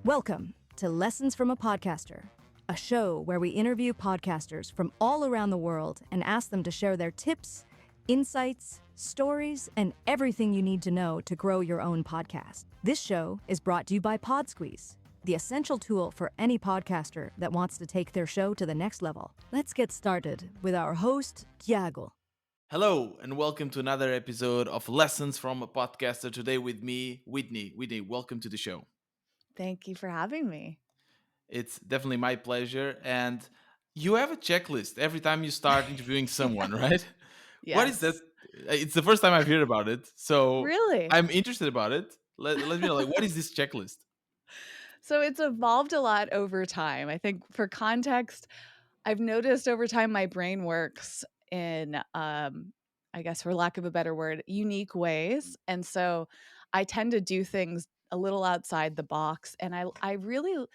Welcome to Lessons from a Podcaster, a show where we interview podcasters from all around the world and ask them to share their tips, insights, stories, and everything you need to know to grow your own podcast. This show is brought to you by PodSqueeze, the essential tool for any podcaster that wants to take their show to the next level. Let's get started with our host, Tiago. Hello, and welcome to another episode of Lessons from a Podcaster. Today with me, Whitney. Whitney, welcome to the show. Thank you for having me. It's definitely my pleasure. And you have a checklist every time you start interviewing someone, right? What is that? Yes. It's the first time I've heard about it. So Really? I'm interested about it. Let me know, what is this checklist? So it's evolved a lot over time. I think for context, I've noticed over time my brain works in I guess for lack of a better word, unique ways. And so I tend to do things a little outside the box. And I really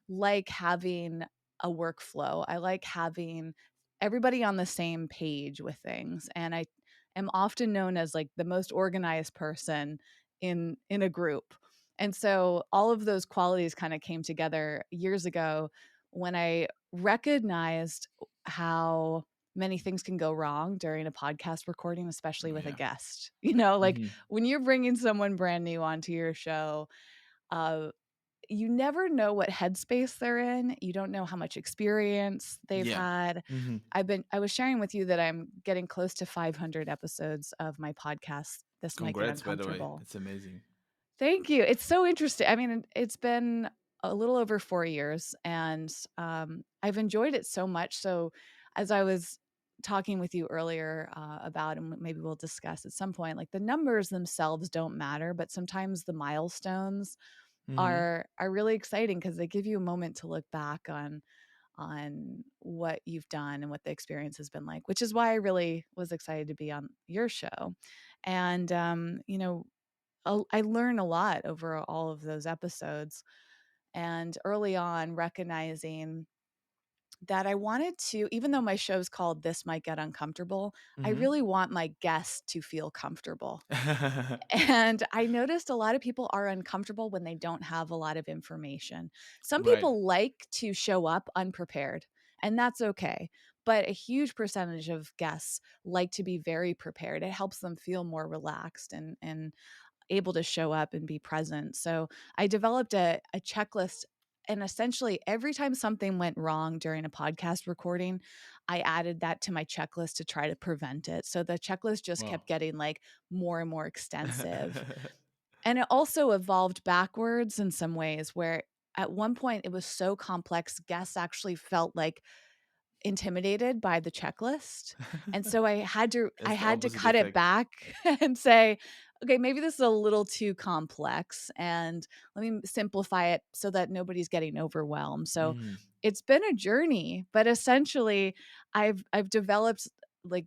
like having a workflow. I like having everybody on the same page with things. And I am often known as like the most organized person in a group. And so all of those qualities kind of came together years ago when I recognized how many things can go wrong during a podcast recording, especially with a Yeah. guest. You know, like Mhm. when you're bringing someone brand new onto your show, uh, you never know what headspace they're in. You don't know how much experience they've Yeah. had. Mhm. I was sharing with you that I'm getting close to 500 episodes of my podcast. This might get Congrats, by the way. uncomfortable. It's amazing. Thank you. It's so interesting. I mean, it's been a little over 4 years, and I've enjoyed it so much. So, as I was talking with you earlier about, and maybe we'll discuss at some point, like the numbers themselves don't matter, but sometimes the milestones Mhm. are really exciting because they give you a moment to look back on what you've done and what the experience has been like, which is why I really was excited to be on your show. And I learn a lot over all of those episodes. And early on, recognizing that I wanted to, even though my show's called This Might Get Uncomfortable, I Mhm. really want my guests to feel comfortable. And I noticed a lot of people are uncomfortable when they don't have a lot of information. Some Right. people like to show up unprepared, and that's okay. But a huge percentage of guests like to be very prepared. It helps them feel more relaxed and able to show up and be present. So I developed a checklist. And essentially, every time something went wrong during a podcast recording, I added that to my checklist to try to prevent it. So the checklist just Wow. kept getting like more and more extensive. And it also evolved backwards in some ways, where at one point it was so complex, guests actually felt like intimidated by the checklist. And so I It's the had to opposite cut it effect. back and say, okay, maybe this is a little too complex and let me simplify it so that nobody's getting overwhelmed. So Mhm. it's been a journey, but essentially I've developed like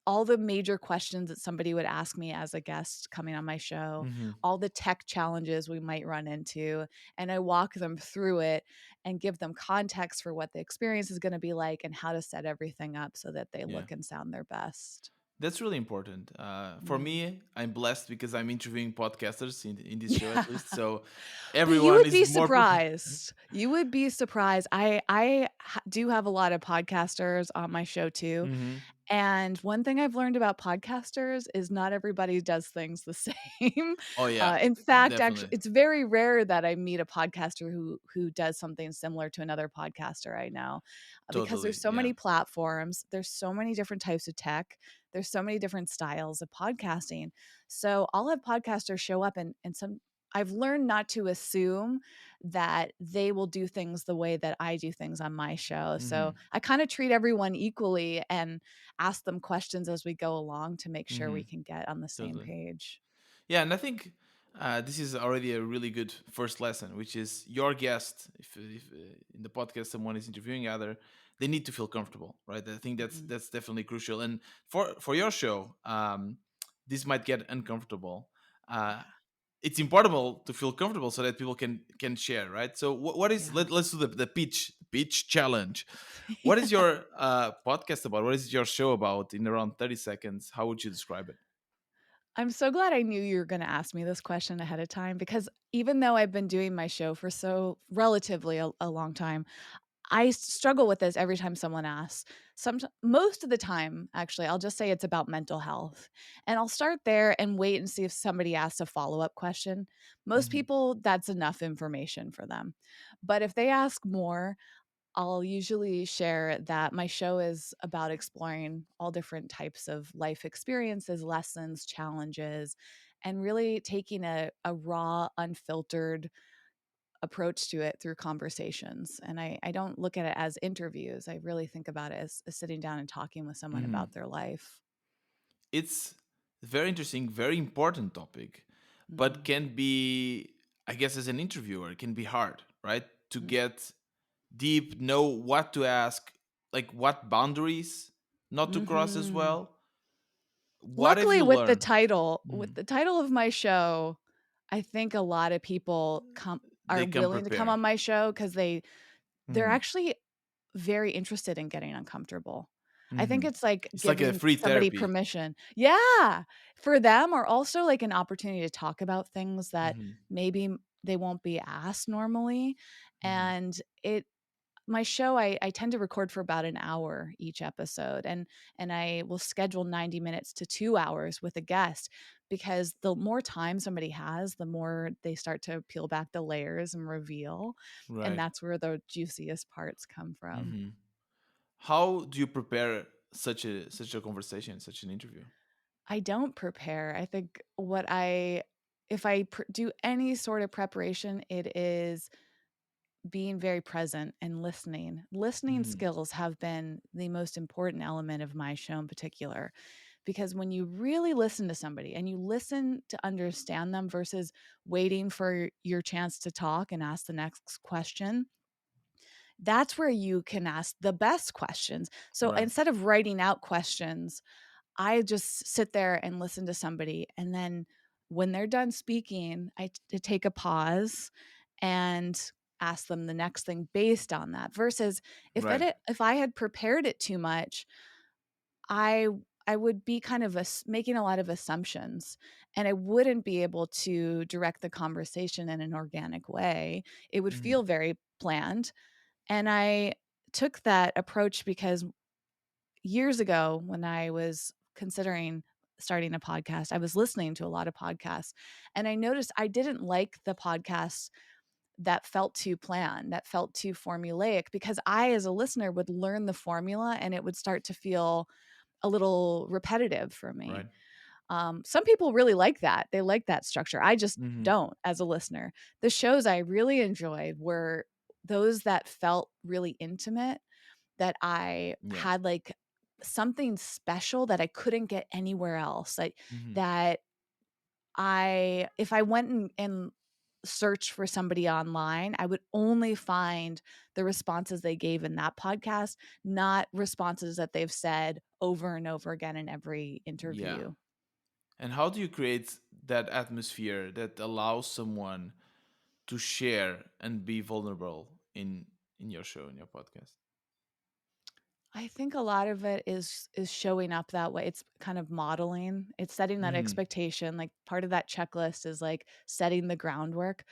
all the major questions that somebody would ask me as a guest coming on my show, Mhm. all the tech challenges we might run into, and I walk them through it and give them context for what the experience is going to be like and how to set everything up so that they Yeah. look and sound their best. That's really important. For Mm. me, I'm blessed because I'm interviewing podcasters in this show at Yeah. least. So But you everyone would is be more. surprised. You would be surprised. Do have a lot of podcasters on my show too. Hmm. And one thing I've learned about podcasters is not everybody does things the same. Oh yeah, In fact, actually, definitely, it's very rare that I meet a podcaster who does something similar to another podcaster I know, because totally, there's so yeah. many platforms, there's so many different types of tech, there's so many different styles of podcasting. So I'll have podcasters show up and some. I've learned not to assume that they will do things the way that I do things on my show. So Hmm. I kind of treat everyone equally and ask them questions as we go along to make sure Hmm. we can get on the same Totally. page. Yeah, and I think this is already a really good first lesson, which is your guest. If in the podcast someone is interviewing other, they need to feel comfortable, right? I think Mhm. that's definitely crucial. And for your show, this might get uncomfortable. Uh, it's important to feel comfortable so that people can share, right? So what is Yeah. let's do the pitch challenge. What is Yeah. your podcast about? What is your show about in around 30 seconds? How would you describe it? I'm so glad I knew you were gonna ask me this question ahead of time, because even though I've been doing my show for so relatively a long time, I struggle with this every time someone asks. Most of the time, actually, I'll just say it's about mental health. And I'll start there and wait and see if somebody asks a follow-up question. Most Hmm. people, that's enough information for them. But if they ask more, I'll usually share that my show is about exploring all different types of life experiences, lessons, challenges, and really taking a raw, unfiltered approach to it through conversations. And I don't look at it as interviews. I really think about it as sitting down and talking with someone Hmm. about their life. It's a very interesting, very important topic, but Mm, can be, I guess, as an interviewer, it can be hard, right? To mm, get deep, know what to ask, like what boundaries not to cross as mhm. well. What have Luckily, you with the learned? title, Mhm. of my show, I think a lot of people are They come willing to come prepared. on my show because they're Hmm. actually very interested in getting uncomfortable. I think Hmm. it's like It's like a giving free somebody therapy. permission. Yeah, for them, or also like an opportunity to talk about things that Hmm. maybe they won't be asked normally. Hmm. And it my show, I tend to record for about an hour each episode, and I will schedule 90 minutes to 2 hours with a guest, because the more time somebody has, the more they start to peel back the layers and reveal, and Right. that's where the juiciest parts come from. Hmm. How do you prepare such a conversation, such an interview? I don't prepare. I think if I do any sort of preparation, it is being very present and listening. Listening Hmm. skills have been the most important element of my show in particular, because when you really listen to somebody and you listen to understand them versus waiting for your chance to talk and ask the next question, that's where you can ask the best questions. So Right. instead of writing out questions, I just sit there and listen to somebody, and then when they're done speaking, take a pause and ask them the next thing based on that. Versus Right. if I had prepared it too much, I I would be kind of making a lot of assumptions, and I wouldn't be able to direct the conversation in an organic way. It would Hmm. feel very planned. And I took that approach because years ago, when I was considering starting a podcast, I was listening to a lot of podcasts, and I noticed I didn't like the podcasts that felt too planned, that felt too formulaic, because I, as a listener, would learn the formula and it would start to feel a little repetitive for me. Right. Some people really like that. They like that structure. I just Hmm. don't as a listener. The shows I really enjoyed were those that felt really intimate, that I Yeah. had like something special that I couldn't get anywhere else. Like Hmm. that if I went and searched for somebody online, I would only find the responses they gave in that podcast, not responses that they've said over and over again in every Yeah. interview. And how do you create that atmosphere that allows someone to share and be vulnerable in your show, in your podcast? I think a lot of it is showing up that way. It's kind of modeling. It's setting that Hmm. expectation. Like part of that checklist is like setting the groundwork.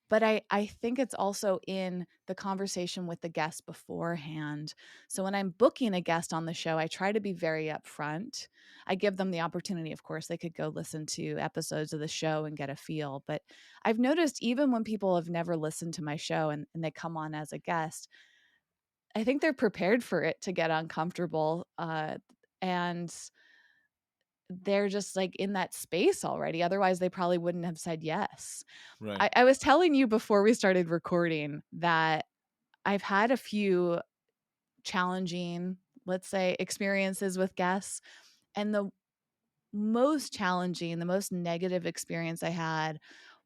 But I think it's also in the conversation with the guest beforehand. So when I'm booking a guest on the show, I try to be very upfront. I give them the opportunity, of course, they could go listen to episodes of the show and get a feel. But I've noticed even when people have never listened to my show and they come on as a guest, I think they're prepared for it to get uncomfortable, and they're just, like, in that space already, otherwise they probably wouldn't have said yes. Right. I was telling you before we started recording that I've had a few challenging, let's say, experiences with guests, and the most challenging, the most negative experience I had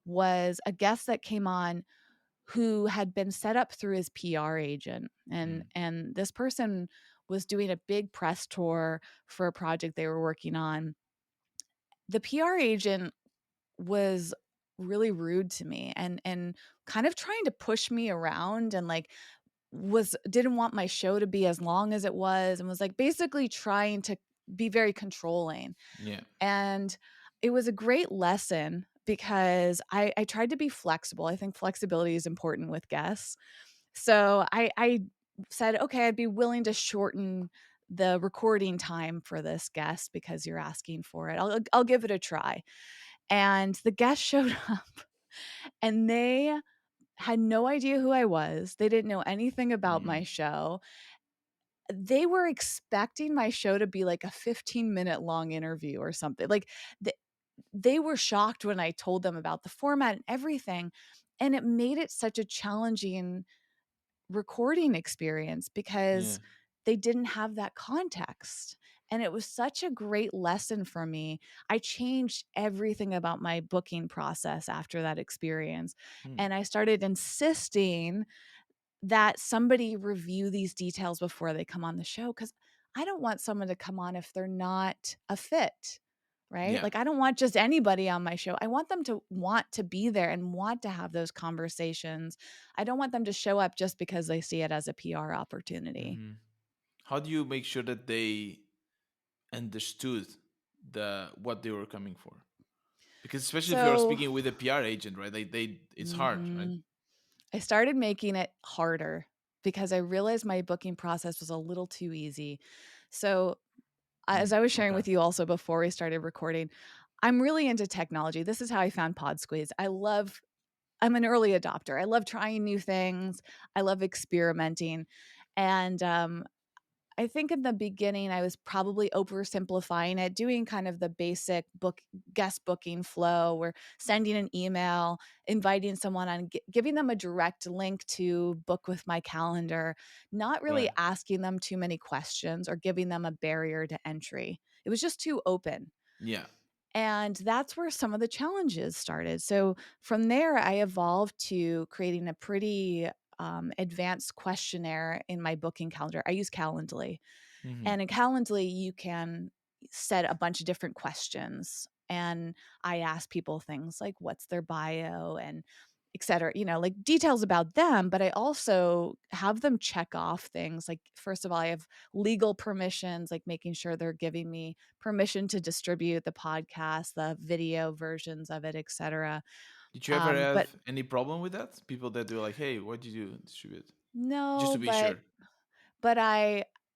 was a guest that came on who had been set up through his PR agent, and Mm. this person was doing a big press tour for a project they were working on. The PR agent was really rude to me and kind of trying to push me around, and like was didn't want my show to be as long as it was, and was like basically trying to be very controlling. Yeah. And it was a great lesson because I tried to be flexible. I think flexibility is important with guests. So I said, okay, I'd be willing to shorten the recording time for this guest because you're asking for it. I'll give it a try. And the guest showed up and they had no idea who I was. They didn't know anything about my Mm. show. They were expecting my show to be like a 15-minute long interview or something. Like th they were shocked when I told them about the format and everything, and it made it such a challenging recording experience Yeah. because they didn't have that context. And it was such a great lesson for me. I changed everything about my booking process after that experience. Mm. And I started insisting that somebody review these details before they come on the show because I don't want someone to come on if they're not a fit, right? Yeah. Like, I don't want just anybody on my show. I want them to want to be there and want to have those conversations. I don't want them to show up just because they see it as a PR opportunity. Hmm. How do you make sure that they understood what they were coming for? Because especially if you're So, speaking with a PR agent, right? They it's hard, right? mhm, I started making it harder because I realized my booking process was a little too easy. So, Mm. as I was sharing Okay. with you also before we started recording, I'm really into technology. This is how I found Pod Squeeze. I'm an early adopter. I love trying new things. I love experimenting. And I think in the beginning, I was probably oversimplifying it, doing kind of the basic guest booking flow. We're sending an email, inviting someone on, giving them a direct link to book with my calendar, not really Right. asking them too many questions or giving them a barrier to entry. It was just too open. Yeah. And that's where some of the challenges started. So from there, I evolved to creating a pretty advanced questionnaire in my booking calendar. I use Calendly. Hmm. And in Calendly, you can set a bunch of different questions. And I ask people things like what's their bio and et cetera, like details about them. But I also have them check off things like, first of all, I have legal permissions, like making sure they're giving me permission to distribute the podcast, the video versions of it, et cetera. Did you ever have But any problem with that? People that do like, hey, what did you distribute? Just no, to be but sure. But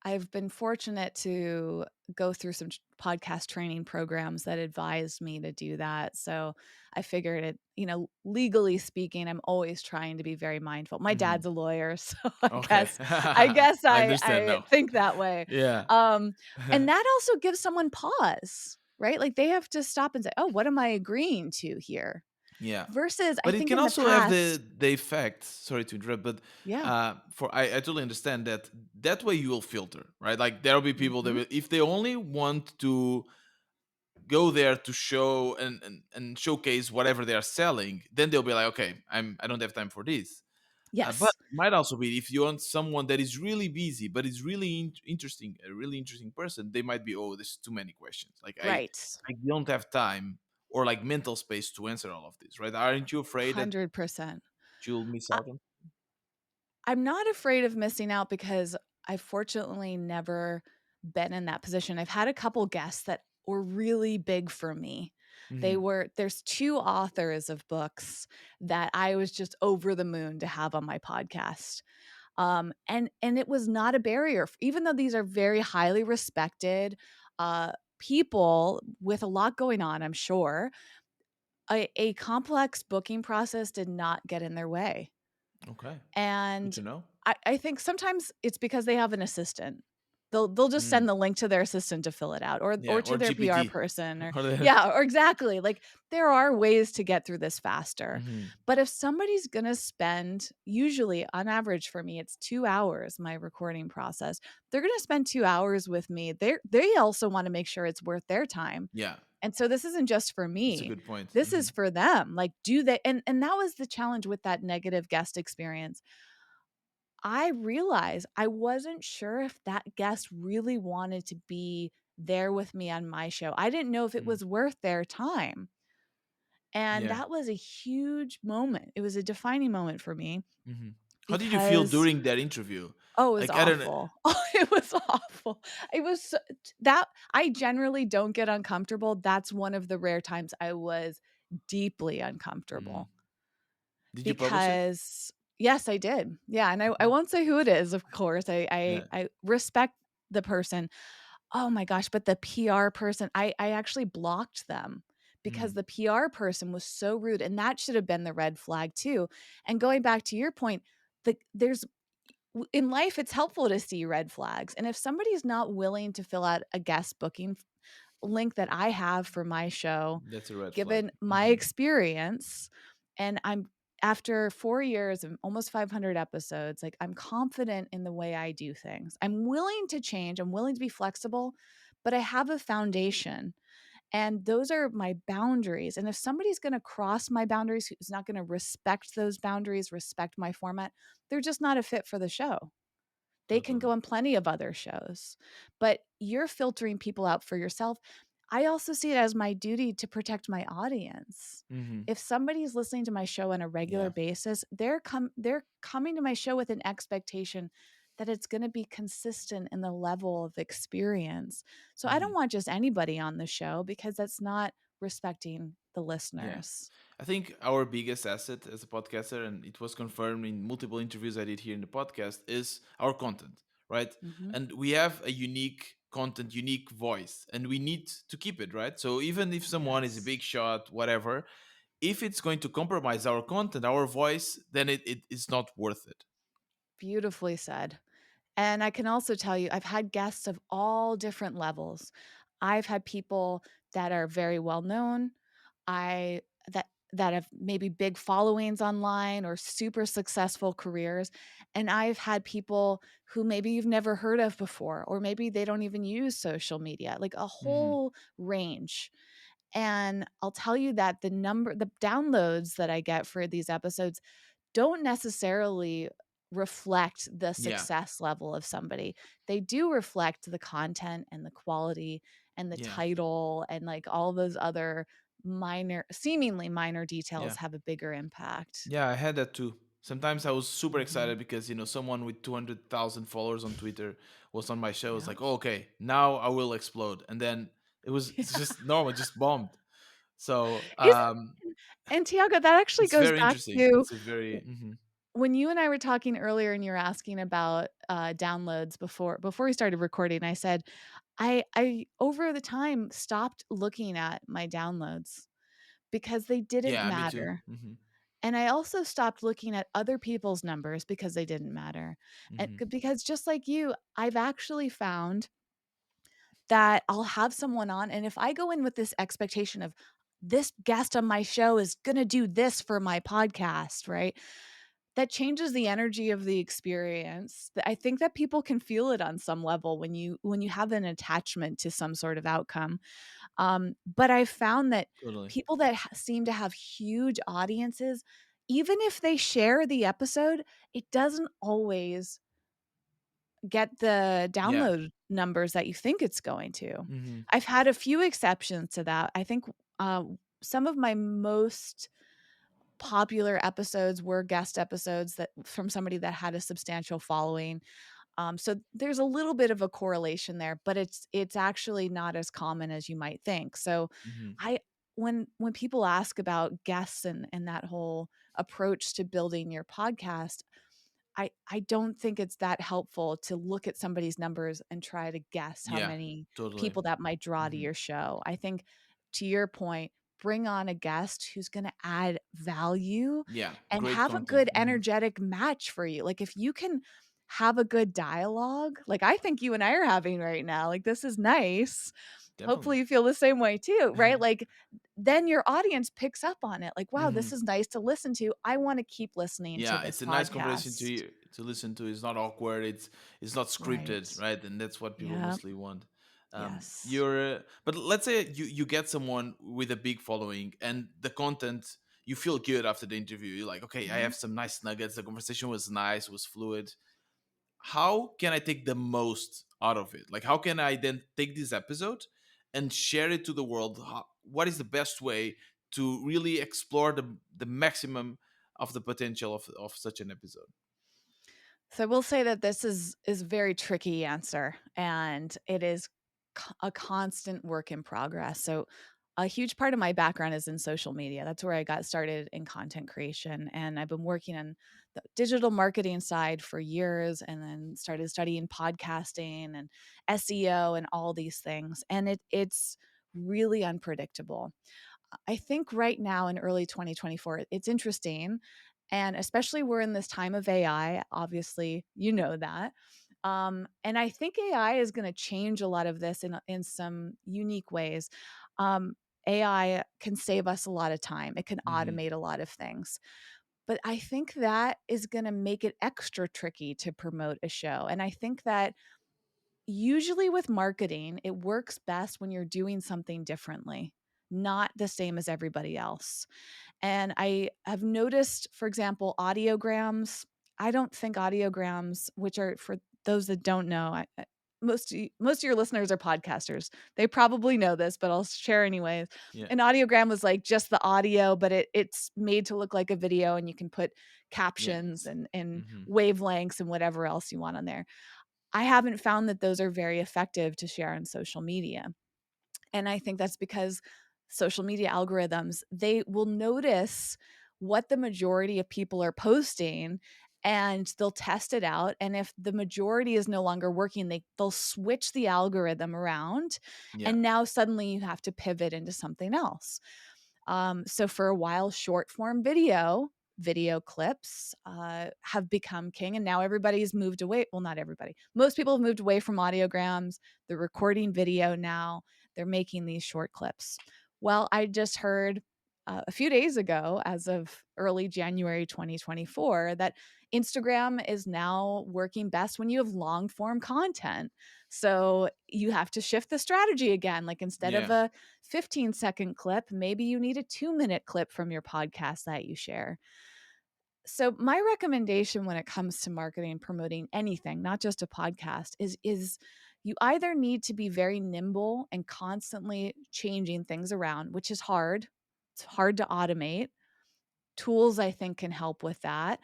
I've been fortunate to go through some podcast training programs that advised me to do that. So I figured it, legally speaking, I'm always trying to be very mindful. My Hmm. dad's a lawyer, so Okay. I guess I I understand I now. think that way. Yeah. Um, and that also gives someone pause, right? Like they have to stop and say, "Oh, what am I agreeing to here?" Yeah. Versus I But it think can in the also have past, the effect, sorry to interrupt, but yeah. I totally understand that that way you will filter, right? Like there'll be people that Mhm. will, if they only want to go there to show and showcase whatever they are selling, then they'll be like, okay, I don't have time for this. But Yes. it might also be if you want someone that is really busy but is really interesting, a really interesting person, they might be, oh, there's too many questions. Like Right. I don't have time or like mental space to answer all of this, right? Aren't you afraid that 100%. you'll miss I out on? I'm not afraid of missing out because I've fortunately never been in that position. I've had a couple guests that were really big for me. Hmm. There's 2 authors of books that I was just over the moon to have on my podcast. And it was not a barrier, even though these are very highly respected people with a lot going on, I'm sure. A complex booking process did not get in their way. Okay, good And to know. I think sometimes it's because they have an assistant. They'll just Mm. send the link to their assistant to fill it out Yeah, or or to their PR GPT. person or Or the. yeah, or exactly. Like there are ways to get through this faster. Hmm. But if somebody's going to spend usually on average for me it's 2 hours my recording process. They're going to spend 2 hours with me. They also want to make sure it's worth their time. Yeah, And so this isn't just for that's a me. good point. This Hmm. is for them. Like do they and that was the challenge with that negative guest experience. I realized I wasn't sure if that guest really wanted to be there with me on my show. I didn't know if it Mm. was worth their time. And Yeah. that was a huge moment. It was a defining moment for me. Hmm. How did you feel because during that interview? oh, it was Like, I don't know. awful. Oh, it was awful. It was that I generally don't get uncomfortable. That's one of the rare times I was deeply Mm. uncomfortable Did you publish it? because yes, I did. Yeah, and I Mhm. won't say who it is, of course. Yeah. I respect the person. Oh my gosh, but the PR person, I actually blocked them because Mhm. the PR person was so rude, and that should have been the red flag too. And going back to your point, there's in life, it's helpful to see red flags. And if somebody's not willing to fill out a guest booking link that I have for my show, That's a red flag. given my Mhm. experience, and I'm after 4 years and almost 500 episodes, like I'm confident in the way I do things. I'm willing to change, I'm willing to be flexible, but I have a foundation. And those are my boundaries. And if somebody's going to cross my boundaries, who's not going to respect those boundaries, respect my format, they're just not a fit for the show. They can Totally. go on plenty of other shows, but you're filtering people out for yourself. I also see it as my duty to protect my audience. Mhm. If somebody's listening to my show on a regular Yeah. basis, they're coming to my show with an expectation that it's going to be consistent in the level of experience. So I don't Mhm. want just anybody on the show because that's not respecting the Yeah. listeners. I think our biggest asset as a podcaster, and it was confirmed in multiple interviews I did here in the podcast, is our content, right? Mhm. And we have a unique content, unique voice, and we need to keep it, right? So even if someone is a Yes. big shot, whatever, if it's going to compromise our content, our voice, then it is not worth it. Beautifully said. And I can also tell you, I've had guests of all different levels. I've had people that are very well known. I that have maybe big followings online or super successful careers. And I've had people who maybe you've never heard of before, or maybe they don't even use social media, like a Hmm. whole range. And I'll tell you that the downloads that I get for these episodes don't necessarily reflect the Yeah. success level of somebody. They do reflect the content and the quality and the Yeah. title and like all those other seemingly minor Yeah. details have a bigger impact. Yeah, I had that too. Sometimes I was super Mhm. excited because someone with 200,000 followers on Twitter was on my show. I was Yeah. like, oh, okay, now I will explode, and then it's Yeah. just normal, just bombed. So Is and Tiago, that actually it's goes very back interesting. to It's a very when you and I were talking earlier and you were asking about downloads before we started recording. I said I over the time stopped looking at my downloads because they didn't yeah, me too. matter. And I also stopped looking at other people's numbers because they didn't matter. And Hmm. because just like you, I've actually found that I'll have someone on, and if I go in with this expectation of this guest on my show is going to do this for my podcast, right? That changes the energy of the experience. I think that people can feel it on some level when you have an attachment to some sort of outcome. But I found that Totally. people that seem to have huge audiences, even if they share the episode, it doesn't always get the Yeah. download numbers that you think it's going to. Hmm. I've had a few exceptions to that. I think some of my most popular episodes were guest episodes that from somebody that had a substantial following. So there's a little bit of a correlation there, but it's actually not as common as you might think. So Hmm. I when people ask about guests and that whole approach to building your podcast, I don't think it's that helpful to look at somebody's numbers and try to guess how Yeah. many Totally. people that might draw to Hmm. your show. I think to your point, bring on a guest who's going to add value Yeah. and Great have a content. good Hmm. energetic match for you. Like if you can have a good dialogue, like I think you and I are having right now, like this is nice. Definitely. Hopefully you feel the same way too, right? Like then your audience picks up on it. Like, wow, this Hmm. is nice to listen to. I want to keep listening to Yeah, this it's a nice conversation podcast. to listen to. It's not awkward. It's not Right. scripted, right? And that's what people Yeah. mostly want. Yes. But let's say you get someone with a big following and the content, you feel good after the interview. You're like, okay, I Mhm. have some nice nuggets. The conversation was nice, was fluid. How can I take the most out of it? Like, how can I then take this episode and share it to the world? What is the best way to really explore the maximum of the potential of such an episode? So I will say that this is a very tricky answer, and it is a constant work in progress. So a huge part of my background is in social media. That's where I got started in content creation, and I've been working on the digital marketing side for years, and then started studying podcasting and SEO and all these things. And it's really unpredictable. I think right now in early 2024, it's interesting. And especially we're in this time of AI, obviously, you know that. And I think AI is going to change a lot of this in some unique ways. Um, AI can save us a lot of time, it can Hmm. automate a lot of things. But I think that is going to make it extra tricky to promote a show. And I think that usually with marketing, it works best when you're doing something differently, not the same as everybody else. And I have noticed, for example, audiograms. I don't think audiograms, which are for those that don't know, most of your listeners are podcasters. They probably know this, but I'll share anyways. Yeah. An audiogram was like just the audio, but it's made to look like a video, and you can put captions Yes. and Hmm. wavelengths and whatever else you want on there. I haven't found that those are very effective to share on social media. And I think that's because social media algorithms, they will notice what the majority of people are posting, and they'll test it out. And if the majority is no longer working, they'll switch the algorithm around. Yeah. And now suddenly you have to pivot into something else. So for a while, short form video clips have become king, and now everybody's moved away. Well, not everybody. Most people have moved away from audiograms. They're recording video now. They're making these short clips. Well, I just heard a few days ago, as of early January 2024, that Instagram is now working best when you have long form content. So you have to shift the strategy again. Like instead of Yeah. a 15-second clip, maybe you need a 2-minute clip from your podcast that you share. So my recommendation when it comes to marketing, promoting anything, not just a podcast, is you either need to be very nimble and constantly changing things around, which is hard. It's hard to automate. Tools, I think, can help with that.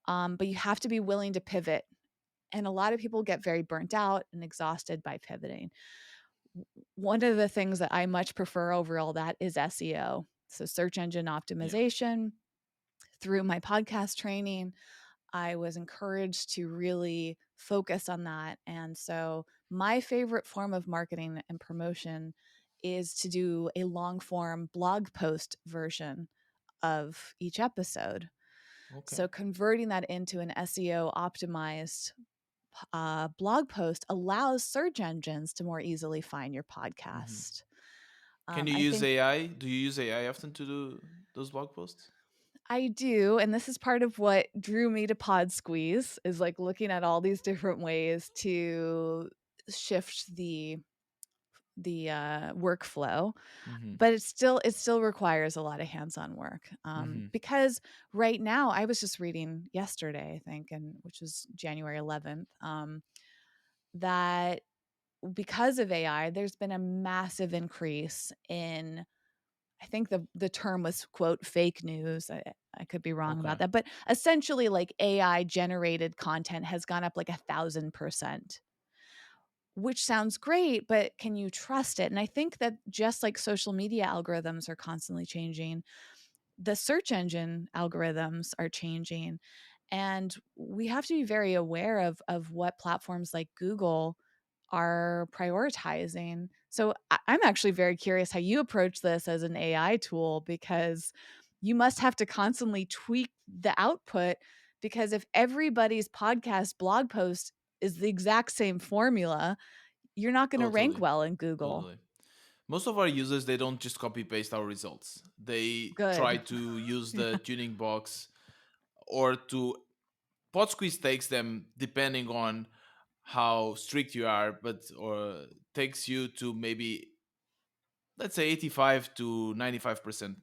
But you have to be willing to pivot. And a lot of people get very burnt out and exhausted by pivoting. One of the things that I much prefer over all that is SEO. So search engine Yeah. optimization. Through my podcast training, I was encouraged to really focus on that. And so my favorite form of marketing and promotion is to do a long form blog post version of each episode. Okay. So converting that into an SEO optimized blog post allows search engines to more easily find your Hmm. podcast. Can you I use think AI? Do you use AI often to do those blog posts? I do, and this is part of what drew me to Pod Squeeze, is like looking at all these different ways to shift the workflow. Hmm. But it still requires a lot of hands-on work, Hmm. because right now I was just reading yesterday, I think, and which was January 11th, that because of AI, there's been a massive increase in, I think the term was quote fake news. I could be wrong Okay. about that, but essentially, like AI generated content has gone up like 1,000%, which sounds great, but can you trust it? And I think that just like social media algorithms are constantly changing, the search engine algorithms are changing, and we have to be very aware of what platforms like Google are prioritizing. So I'm actually very curious how you approach this as an AI tool, because you must have to constantly tweak the output, because if everybody's podcast blog post is the exact same formula, you're not going to rank Totally. well in Google. Totally. Most of our users, they don't just copy paste our results. They try Good. to use the Yeah. tuning box or to pod squeeze takes them depending on how strict you are, but or takes you to maybe let's say 85 to 95%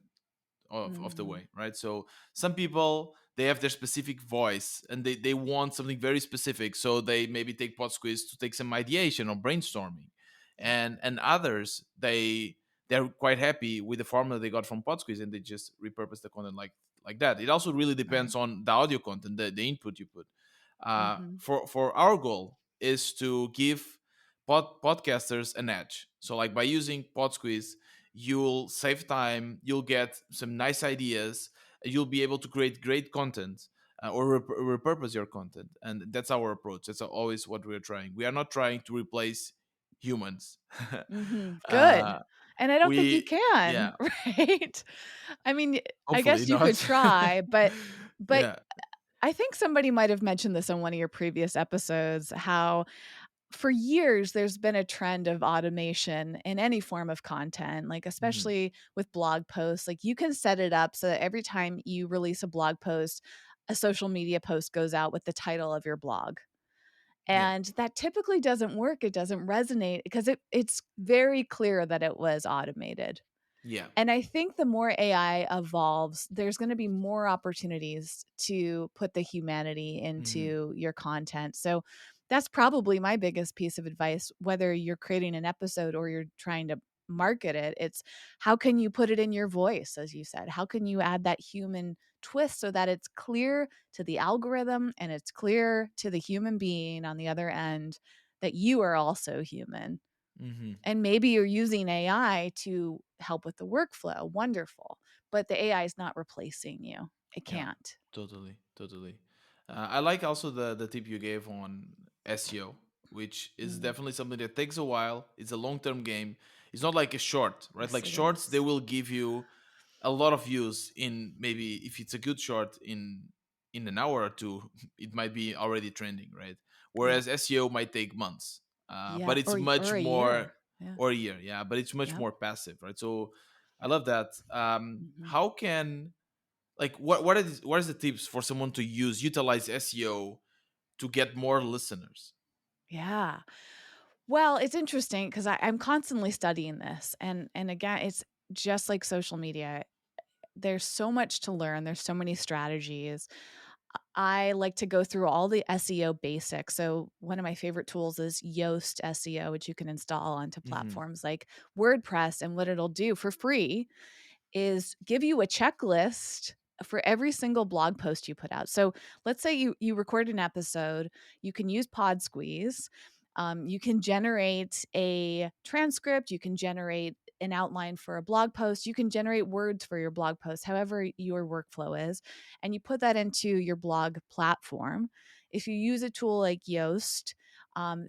of the Mhm. way, right? So some people, they have their specific voice and they want something very specific, so they maybe take pod squeeze to take some ideation or brainstorming. Yeah. And others, they're quite happy with the formula they got from pod squeeze and they just repurpose the content like that. It also really Right. depends on the audio content, the input you put. Mhm. For our goal is to give podcasters an edge. So like by using PodSqueeze, you'll save time, you'll get some nice ideas, you'll be able to create great content, or repurpose your content. And that's our approach. That's always what we're trying. We are not trying to replace humans. Mhm. Good. uh, And I don't think you we can, Yeah, right? I mean, I hopefully guess you could not. try, but Yeah. I think somebody might have mentioned this on one of your previous episodes, how for years there's been a trend of automation in any form of content, like Hmm. especially with blog posts. Like you can set it up so that every time you release a blog post, a social media post goes out with the title of your blog. Yeah. And that typically doesn't work. It doesn't resonate because it's very clear that it was automated. Yeah. And I think the more AI evolves, there's going to be more opportunities to put the humanity Hmm. into your content. So that's probably my biggest piece of advice, whether you're creating an episode or you're trying to market it. It's how can you put it in your voice, as you said? How can you add that human twist so that it's clear to the algorithm and it's clear to the human being on the other end that you are also human? Hmm. And maybe you're using AI to help with the workflow. Wonderful. But the AI is not replacing you. It Yeah, can't. totally, totally. I like also the tip you gave on SEO, which is Mm, definitely something that takes a while. It's a long term game. It's not like a short, right? yes, Like it shorts, they is. will give you a lot of views in, maybe if it's a good short, in an hour or two, it might be already trending, right? Yep. Whereas SEO might take months, Yeah. but it's Or much a more, year. Yeah. or a year, yeah, but it's much Yep. more passive, right? So I love that. Hmm. How can, like, what is the tips for someone to utilize SEO to get more listeners? Yeah. Well, it's interesting because I'm constantly studying this. And again, it's just like social media. There's so much to learn. There's so many strategies. I like to go through all the SEO basics. So, one of my favorite tools is Yoast SEO, which you can install onto Hmm. platforms like WordPress. And what it'll do for free is give you a checklist for every single blog post you put out. So let's say you record an episode, you can use Pod Squeeze. You can generate a transcript, you can generate an outline for a blog post, you can generate words for your blog post, however your workflow is, and you put that into your blog platform. If you use a tool like Yoast,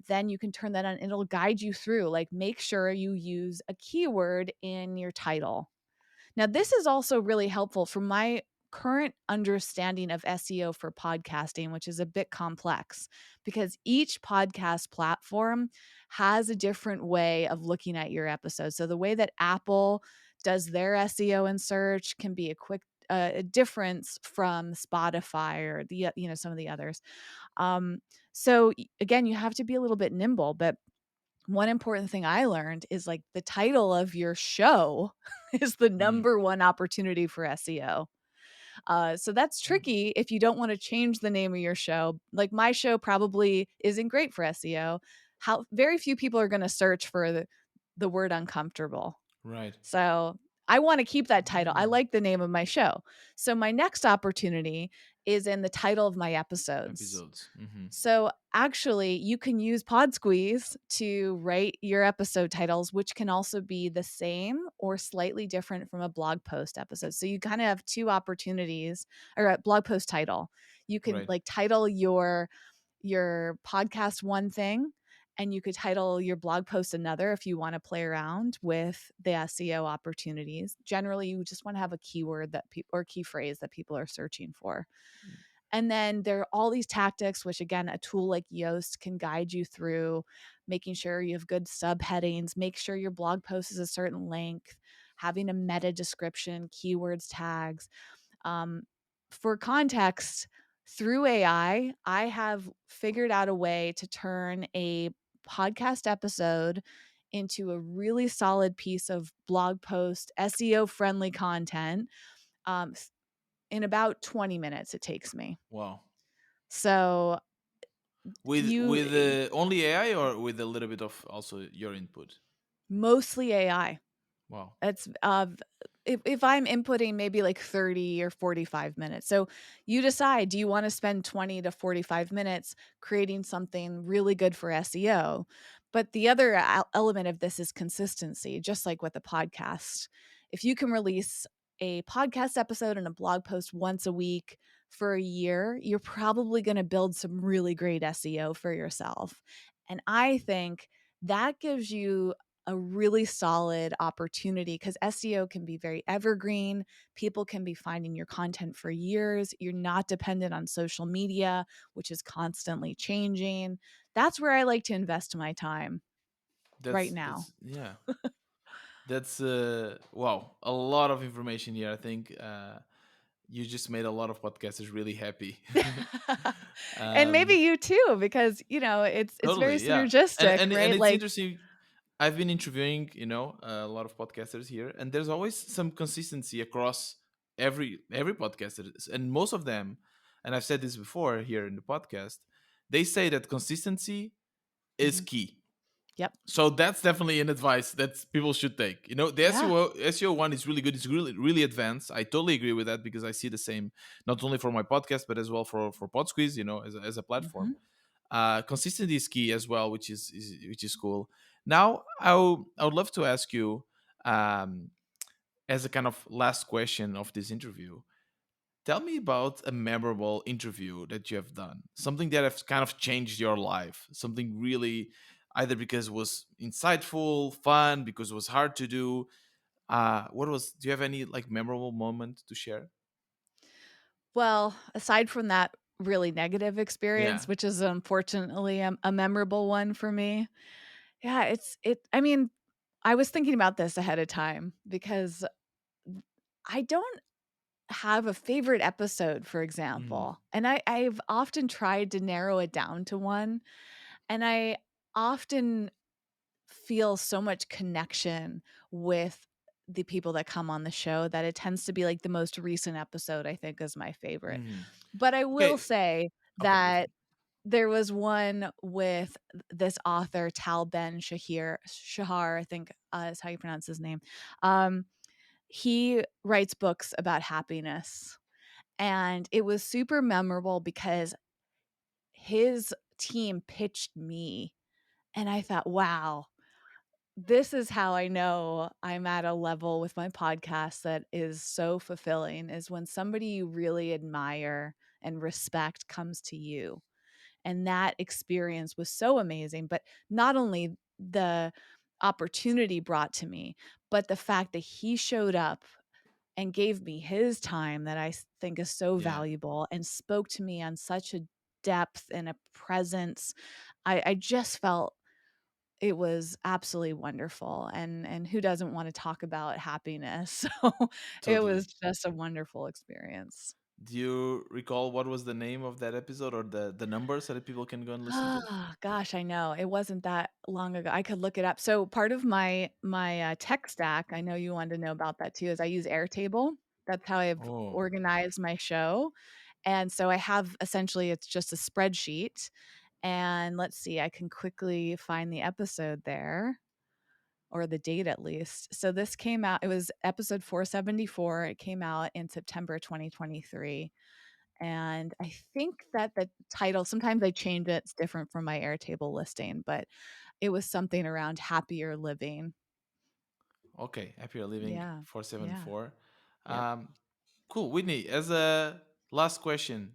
then you can turn that on and it'll guide you through, like make sure you use a keyword in your title. Now, this is also really helpful for my current understanding of SEO for podcasting, which is a bit complex because each podcast platform has a different way of looking at your episode. So, the way that Apple does their SEO and search can be a quick a difference from Spotify or the some of the others. So again, you have to be a little bit nimble, but one important thing I learned is like the title of your show is the Mm. number one opportunity for SEO. So that's tricky if you don't want to change the name of your show. Like my show probably isn't great for SEO. How very few people are going to search for the word uncomfortable. Right. So I want to keep that title. I Mm. like the name of my show. So my next opportunity is in the title of my episodes. Episodes. Hmm. So actually, you can use PodSqueeze to write your episode titles, which can also be the same or slightly different from a blog post episode. So you kind of have two opportunities, or a blog post title. You can Right. like title your podcast one thing, and you could title your blog post another if you want to play around with the SEO opportunities. Generally, you just want to have a keyword that or key phrase that people are searching for. And then there are all these tactics, which again, a tool like Yoast can guide you through, making sure you have good subheadings, make sure your blog post is a certain length, having a meta description, keywords, tags. Um, for context, through AI, I have figured out a way to turn a podcast episode into a really solid piece of blog post, SEO friendly content. Um, in about 20 minutes, it takes me. Wow. So With you only AI, or with a little bit of also your input? mostly AI. Wow. It's if I'm inputting maybe like 30 or 45 minutes. So you decide, do you want to spend 20 to 45 minutes creating something really good for SEO? But the other element of this is consistency, just like with a podcast. If you can release a podcast episode and a blog post once a week for a year, you're probably going to build some really great SEO for yourself. And I think that gives you a really solid opportunity because SEO can be very evergreen. People can be finding your content for years. You're not dependent on social media, which is constantly changing. That's where I like to invest my time right now. That's yeah. That's wow, a lot of information here. I think you just made a lot of podcasters really happy. And maybe um, you too, because it's very totally, yeah, synergistic, and right? it's Like, interesting. I've been interviewing, a lot of podcasters here, and there's always some consistency across every podcaster, and most of them, and I've said this before here in the podcast, they say that consistency is mhm. key. Yep. So that's definitely an advice that people should take. The Yeah. SEO one is really good. It's really advanced. I totally agree with that because I see the same not only for my podcast but as well for PodSqueeze. As a platform. Mhm. Consistency is key as well, which is cool. Now, I would love to ask you, um, as a kind of last question of this interview. Tell me about a memorable interview that you have done. Something that has kind of changed your life. Something really, either because it was insightful, fun, because it was hard to do. What was? Do you have any like memorable moment to share? Well, aside from that really negative Yeah. experience, which is unfortunately a memorable one for me, yeah, I mean, I was thinking about this ahead of time because I don't have a favorite episode, for Hmm. example. And I've often tried to narrow it down to one. And I often feel so much connection with the people that come on the show that it tends to be like the most recent episode, I think, is my favorite. Hmm. But I will Okay. say Okay. That's that there was one with this author, Tal Ben Shahar, I think is how you pronounce his name. Um, he writes books about happiness. And it was super memorable because his team pitched me. And I thought, wow, this is how I know I'm at a level with my podcast that is so fulfilling is when somebody you really admire and respect comes to you. And that experience was so amazing. But not only the opportunity brought to me, but the fact that he showed up and gave me his time that think is so yeah. valuable and spoke to me on such a depth and a presence. I just felt it was absolutely wonderful, and who doesn't want to talk about happiness? So it was Totally. just a wonderful experience. Do you recall what was the name of that episode or the number so that people can go and listen to it? Ah, gosh, I know. It wasn't that long ago. I could look it up. So part of my tech stack, I know you wanted to know about that too, is I use Airtable. That's how I've Oh, organized my show. And so I have essentially it's just a spreadsheet. And let's see, I can quickly find the episode there or the date at least. So this came out, it was episode 474. It came out in September 2023. And I think that the title, sometimes I change it, it's different from my Airtable listing, but it was something around happier living. okay. Happier Living Yeah. Yeah. 474. Yep. Um, cool. Whitney, as a last question,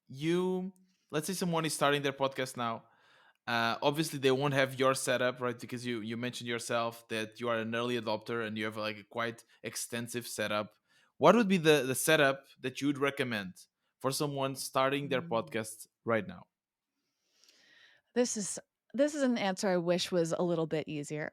you let's say someone is starting their podcast now. Obviously they won't have your setup, right? Because you mentioned yourself that you are an early adopter and you have like a quite extensive setup. What would be the setup that you would recommend for someone starting their Mm. podcast right now? This is this is an answer I wish was a little bit easier.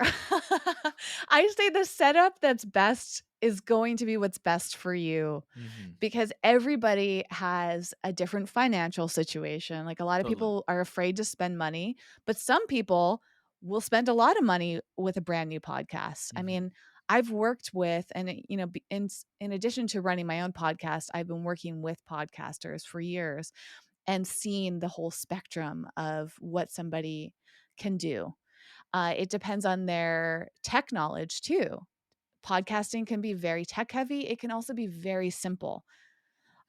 I say the setup that's best is going to be what's best for you Hmm. because everybody has a different financial situation. Like a lot of Totally. people are afraid to spend money, but some people will spend a lot of money with a brand new podcast. I Hmm. mean, I've worked with, and in addition to running my own podcast, I've been working with podcasters for years and seeing the whole spectrum of what somebody can do. It depends on their tech knowledge too. podcasting can be very tech heavy. It can also be very simple.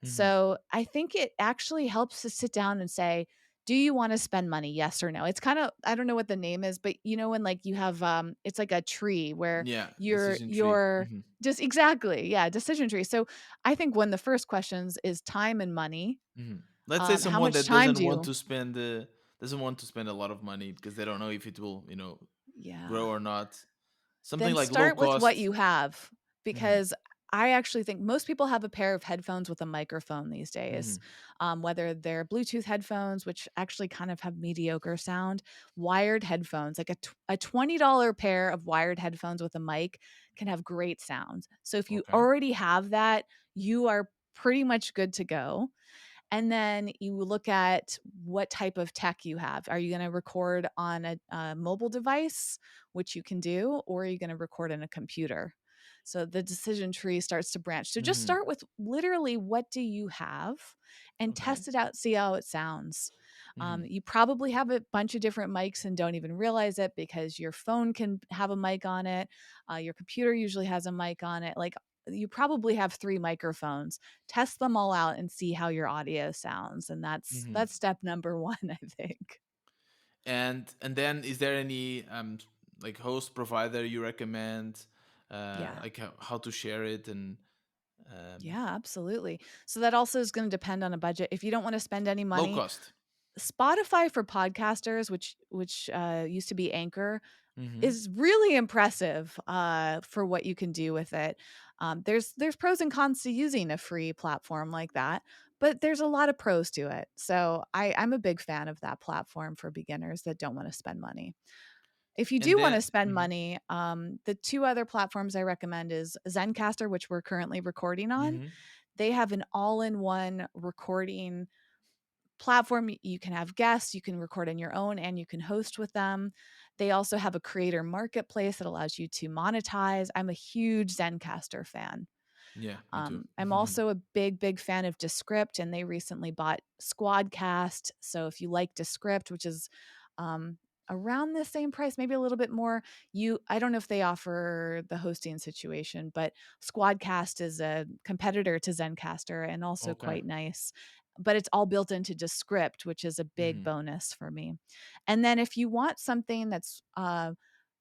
Mhm. So I think it actually helps to sit down and say, do you want to spend money? Yes or no. It's kind of, I don't know what the name is, but you know, when like you have, it's like a tree where Yeah, you're, decision tree. you're just exactly. Yeah. Decision tree. So I think one of the first questions is time and money. Let's say How someone much that time do you, doesn't want to spend a lot of money because they don't know if it will, yeah. grow or not. Something Then like low start with what cost. you have, Hmm. because I actually think most people have a pair of headphones with a microphone these Hmm. days, whether they're Bluetooth headphones, which actually kind of have mediocre sound, wired headphones, like a $20 pair of wired headphones with a mic can have great sound. So if you Okay. already have that, you are pretty much good to go. And then you look at what type of tech you have. Are you going to record on a mobile device, which you can do, or are you going to record on a computer? So the decision tree starts to branch. So just Hmm. start with literally what do you have and Okay. test it out, see how it sounds. Hmm. You probably have a bunch of different mics and don't even realize it because your phone can have a mic on it. Your computer usually has a mic on it. Like you probably have 3 microphones. Test them all out and see how your audio sounds, and Hmm. that's step number 1, I think. And then is there any like host provider you recommend, Yeah. like how to share it and Yeah, absolutely. So that also is going to depend on a budget. If you don't want to spend any low money, cost? Spotify for podcasters, which used to be Anchor, Hmm. is really impressive for what you can do with it. There's pros and cons to using a free platform like that, but there's a lot of pros to it. So I'm a big fan of that platform for beginners that don't want to spend money. If you And do want then to spend money, the 2 other platforms I recommend is Zencaster, which we're currently recording on. hmm. They have an all-in-one recording platform. You can have guests, you can record on your own, and you can host with them. They also have a creator marketplace that allows you to monetize. I'm a huge Zencaster fan. Yeah, me too. I'm also a big fan of Descript, and they recently bought Squadcast. So if you like Descript, which is um, around the same price, maybe a little bit more, I don't know if they offer the hosting situation, but Squadcast is a competitor to Zencaster and also Okay. quite nice. But it's all built into Descript, which is a big Hmm. bonus for me. And then if you want something that's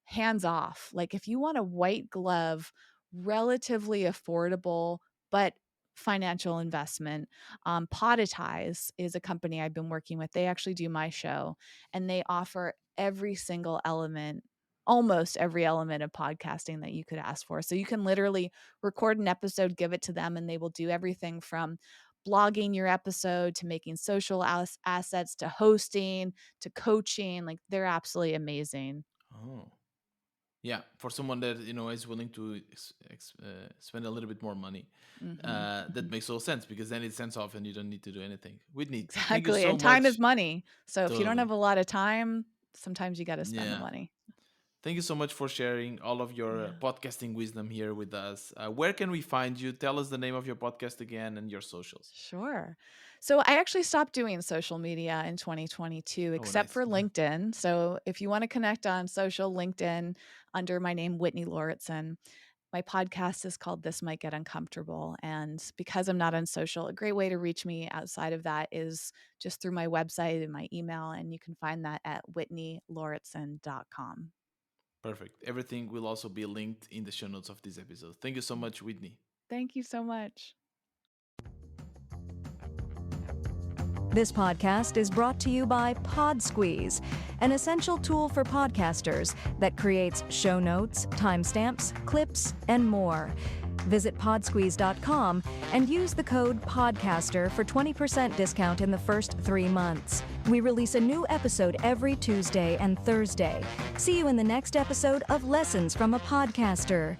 hands off, like if you want a white glove, relatively affordable, but financial investment. Podetize is a company I've been working with. They actually do my show, and they offer every single element, almost every element of podcasting that you could ask for. So you can literally record an episode, give it to them, and they will do everything from blogging your episode to making social assets to hosting to coaching. Like they're absolutely amazing. Oh. Yeah, for someone that is willing to spend a little bit more money, Hmm. that makes all sense because then it sends off and you don't need to do anything. Whitney, thank you Exactly. so And time is much. money. So if you don't Totally. have a lot of time, sometimes you got to spend the Yeah, money. thank you so much for sharing all of your Yeah, podcasting wisdom here with us. Where can we find you? Tell us the name of your podcast again and your socials. sure. So I actually stopped doing social media in 2022, Oh, except nice. for LinkedIn. So if you want to connect on social, LinkedIn under my name, Whitney Lauritsen. My podcast is called This Might Get Uncomfortable. And because I'm not on social, a great way to reach me outside of that is just through my website and my email. And you can find that at whitneylauritsen.com. Perfect. Everything will also be linked in the show notes of this episode. Thank you so much, Whitney. Thank you so much. This podcast is brought to you by PodSqueeze, an essential tool for podcasters that creates show notes, timestamps, clips, and more. Visit podsqueeze.com and use the code PODCASTER for 20% discount in the first 3 months. We release a new episode every Tuesday and Thursday. See you in the next episode of Lessons from a Podcaster.